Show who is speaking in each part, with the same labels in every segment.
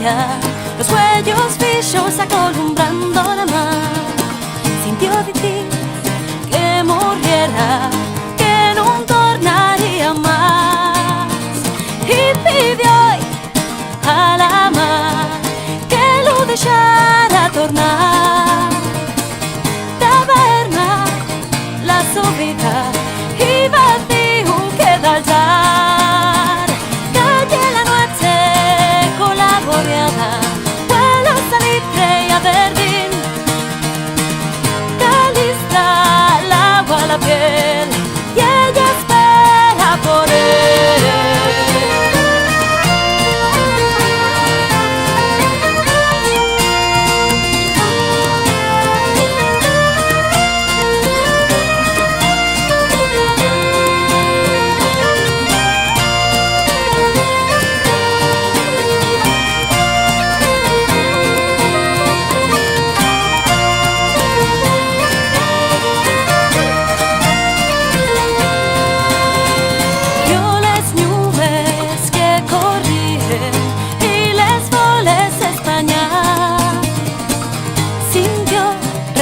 Speaker 1: ella, los cuellos fichos acolumbrando la mar. Sintió de ti que muriera, que no tornaría más, y pidió a la mar que lo dejara tornar. Taberna, la sobrita, y vacío queda al dar. Calle la noche colaborada, vuela salitre y a verdín. Calistra el agua a la piel y ella espera por él.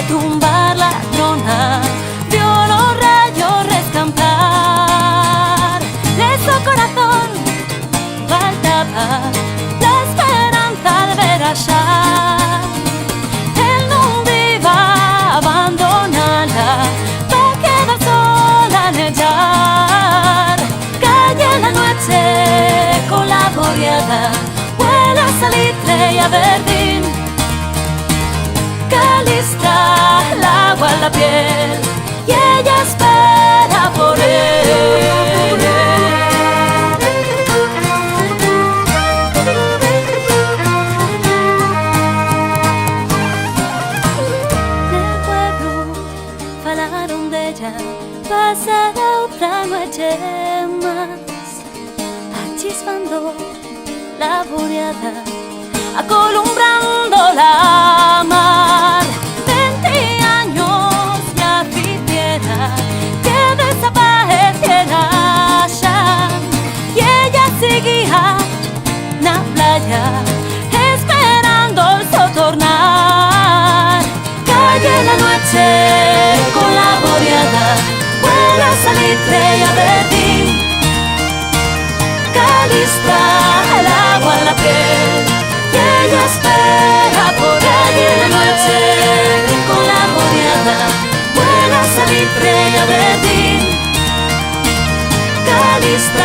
Speaker 1: Tumbar la trona, vio los rayos rescampar. De su corazón faltaba la esperanza de ver allá. Él no iba a abandonarla, va a quedar sola en el llar. Calle la noche con la boreada, vuela salitre y a verdín. Calistra el agua en la piel y ella espera por él. Del pueblo falaron de ella, pasará otra noche más, achisfando la boreada, acolumbrando la mar. 20 años ya viviera que desapareciera ya, y ella seguía en la playa esperando el sol tornar. Calle la noche con la boreada, vuela salitre y a verdín. Calistra el agua en la piel y ella espera por él. Y en la noche con la boreada, vuela salitre y a verdín. Calistra